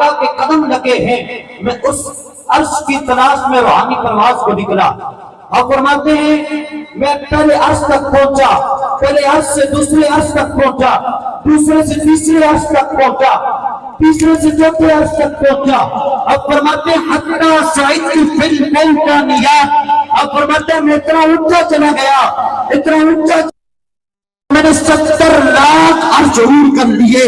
آقا کے قدم لگے ہیں، میں اس عرش کی تلاش میں روحانی پرواز کو نکلا۔ اور فرماتے ہیں میں پہلے عرش تک پہنچا، پہلے عرش سے دوسرے عرش تک پہنچا، دوسرے سے تیسرے عرش تک پہنچا، تیسرے سے چوتھے عرش تک پہنچا۔ اب فرماتے ہیں حتیٰ صعدت فی الفوقانیات، اب فرماتے ہیں میں اتنا اونچا چلا گیا، اتنا اونچا میں نے 70 لاکھ عرش عبور کر لیے۔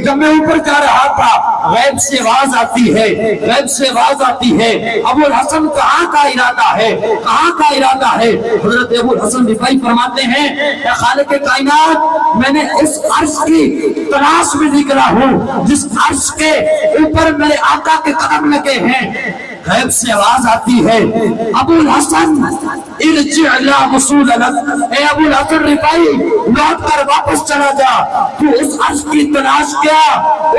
جب میں اوپر جا رہا تھا غیب سے آواز آتی ہے، غیب سے آواز آتی ہے، ابو الحسن کہاں کا ارادہ ہے، کہاں کا ارادہ ہے؟ حضرت ابو الحسن رفاعی فرماتے ہیں اے خالق کائنات، میں نے اس عرش کی تلاش میں نکلا ہوں جس عرش کے اوپر میرے آقا کے قدم لگے ہیں۔ غیب سے آواز آتی ہے ابو الحسن ارجع لا وصول لک، اے ابو الحسن رفاعی لوٹ کر واپس چلا جا، تو اس عرش کی تلاش کیا،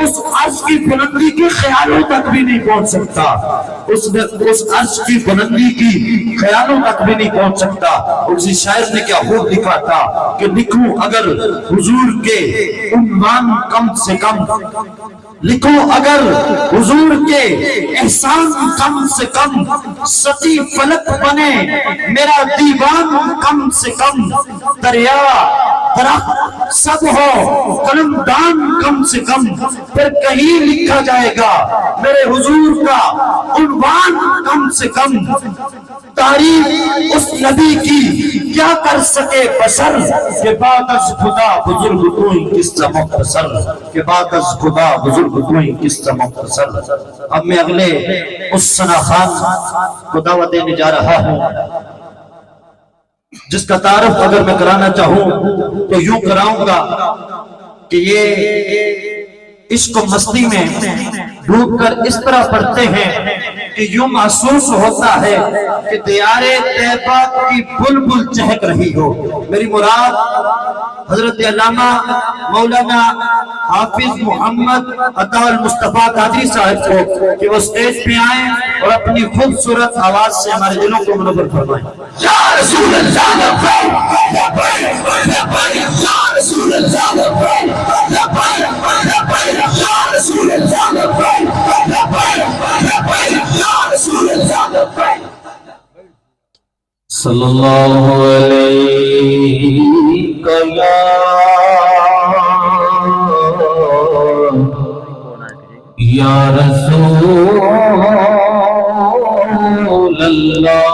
اس عرش کی بلندی کے خیالوں تک بھی نہیں پہنچ سکتا، اس عرش کی بلندی کی خیالوں تک بھی نہیں پہنچ سکتا۔ اسی شاعر نے کیا خوب لکھا تھا کہ لکھوں اگر حضور کے عنوان کم سے کم، لکھو اگر حضور کے احسان کم سے کم، ستی فلک بنے میرا دیوان کم سے کم، دریا درخت سب ہو قلم دان کم سے کم، پھر کہیں لکھا جائے گا میرے حضور کا عنوان کم سے کم۔ تعریف اس نبی کی کیا کر سکے بشر، کہ بعد از خدا بزرگ کوئی کس سے مختصر، کہ بعد از خدا بزرگ کوئی کس سے مختصر۔ اب میں اگلے اس ثنا خان کو دعوت دینے جا رہا ہوں جس کا تعارف اگر میں کرانا چاہوں تو یوں کراؤں گا کہ یہ عشق و مستی میں ڈوب کر اس طرح پڑھتے ہیں کہ یوں محسوس ہوتا ہے کہ دیار طیبہ کی بلبل چہک رہی ہو۔ میری مراد حضرت علامہ مولانا حافظ محمد عطا المصطفیٰ قادری صاحب کو کہ وہ سٹیج پہ آئیں اور اپنی خوبصورت آواز سے ہمارے دلوں کو منور فرمائیں۔ یا رسول اللہ لبیک لبیک لبیک، یا رسول اللہ لبیک لبیک لبیک، یا رسول اللہ لبیک لبیک لبیک، یا رسول اللہ لبیک۔ صلی اللہ علیہ یا رسول اللہ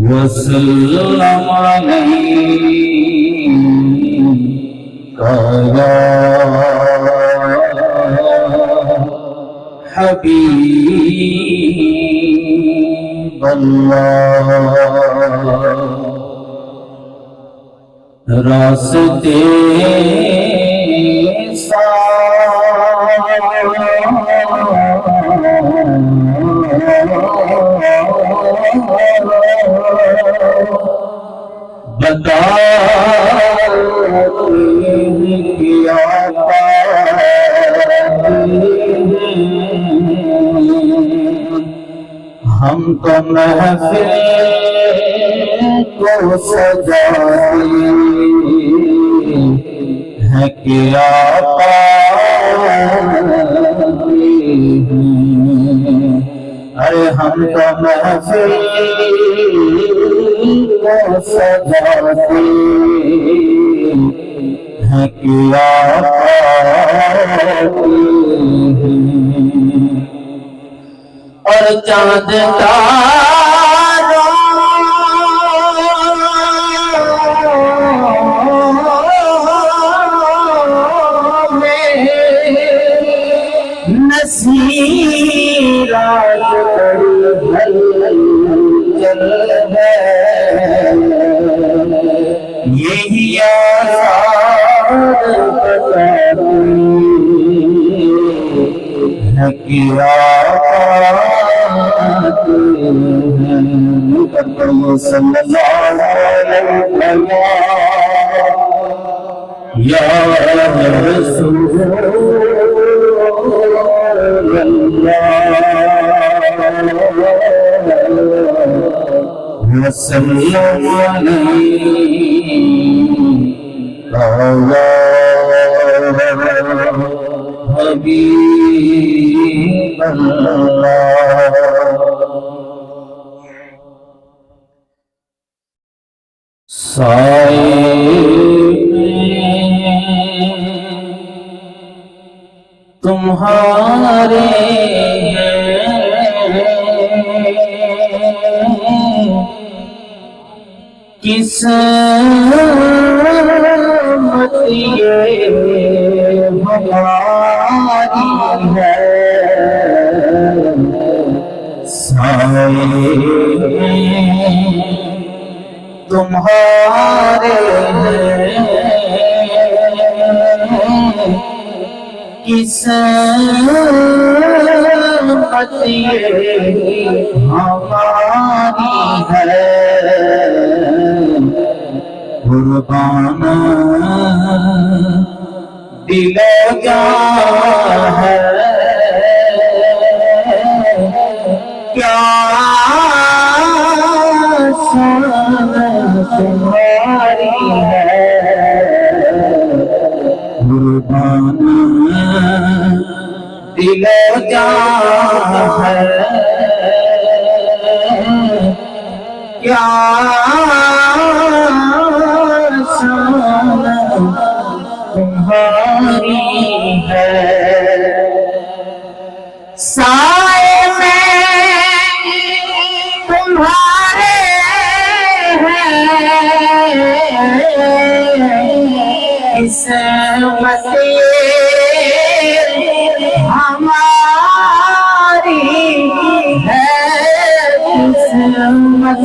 وسلم علیہ یا حبیب اللہ۔ راستے بتا ہم تو محفل کو سجاتے ہیں کہ آقا ارے ہم تو محفل کو سجاتے ہیں کہ آقا اور چاند تاروں میں نصیرات چل ہے یہی آزاد بتاتی ہے کہ صلی اللہ علیہ وسلم یا رسول اللہ وسلم علیہ حبیب اللہ سائے تمہارے قسمت یہ ہماری ہے سائے تمہارے قسمت یہ ہماری ہے قربان دل و جان ہے کیا شان تمہاری ہے قربان دل و جان ہے کیا شان تمہاری ہے سائے میں تمہارے قسمت ہماری ہے قسمت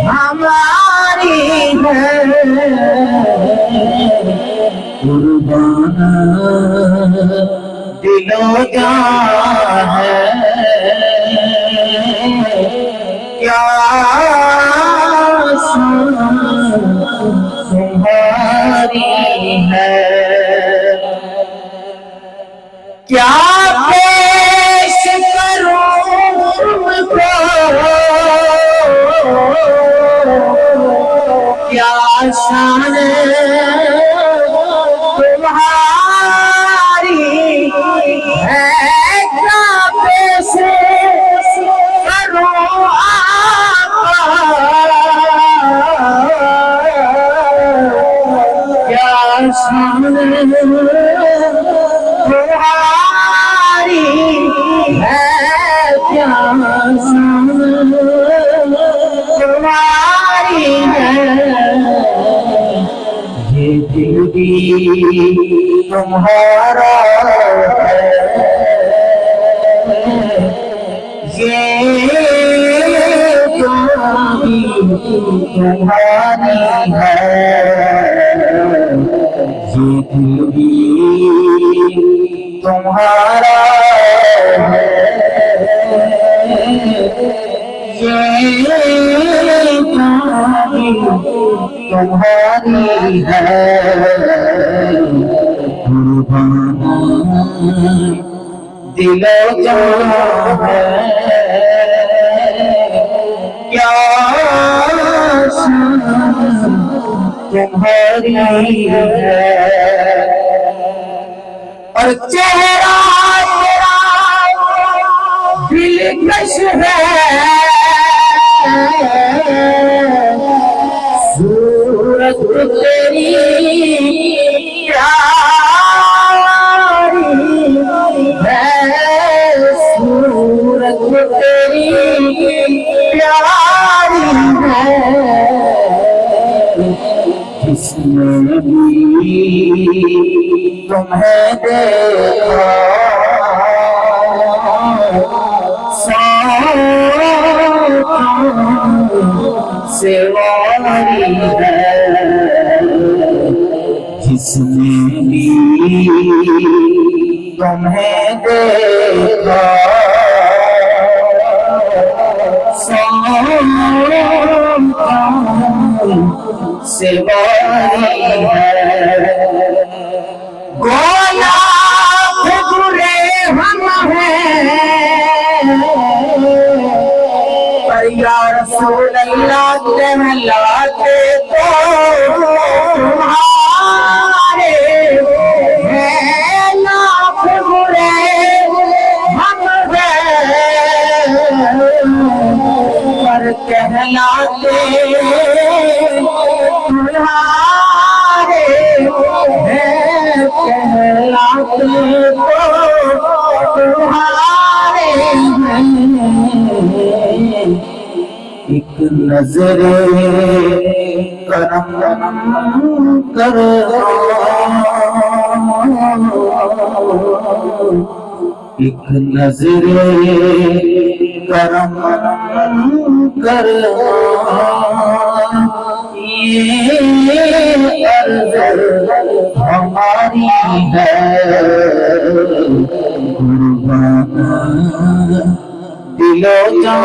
ہماری ہے قربان دل و جان ہے کیا شان تمہاری ہے کیا پیش کروں تم کو کیا شان تمہاری ہے کیا پیش کروں کیا شان تمہاری ہے کیا شان تمہاری ہے یہ دل بھی تمہارا ہے یہ جان بھی تمہاری ہے یہ دل بھی تمہارا ہے یہ جان بھی تمہاری ہے قربان دل و جان ہے کیا شان تمہاری ہے اور چہرہ تیرا دلکش ہے صورت تیری پیاری ہے صورت تیری پیاری ہے جس نے بھی تمہیں دیکھا سے واری ہے جس نے بھی تمہیں دیکھا سے واری ہے گویا برے ہم ہیں پر یا رسول اللہ کہلاتے تو تمہارے ہیں کہلاتے تمہارے ہیں، کہلاتے تو تمہارے ہیں، ایک نظر کرم کر ایک نظر کرم کر یہ عرض ہماری ہے، قربان دل و جان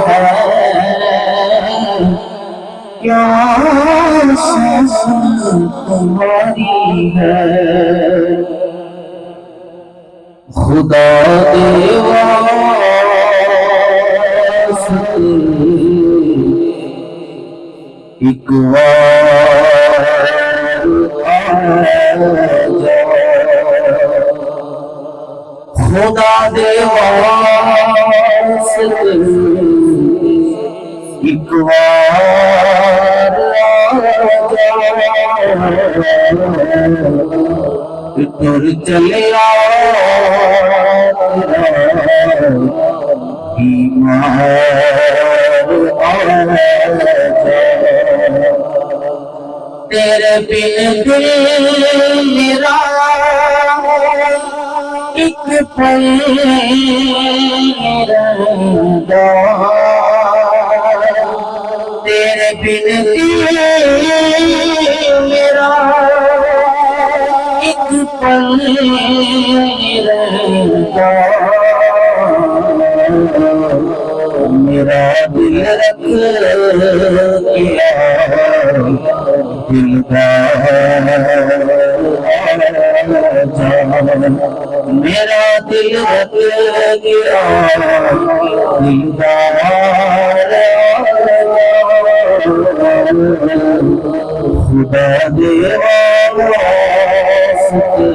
ہے، کیا سانس تمہاری ہے، خدا دے واسطے ایک بار آ جا، خدا دے واسطے ایک بار آ جا، اتر چلیا تیرے بن دل میرا ایک پل رہتا، تیرے بن دل میرا ایک پل رہتا، میرا دل رکھ گیا دلدار جان، میرا دل رکھ گیا دلدار خدا دے واسطے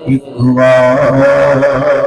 ایک بار آ جا۔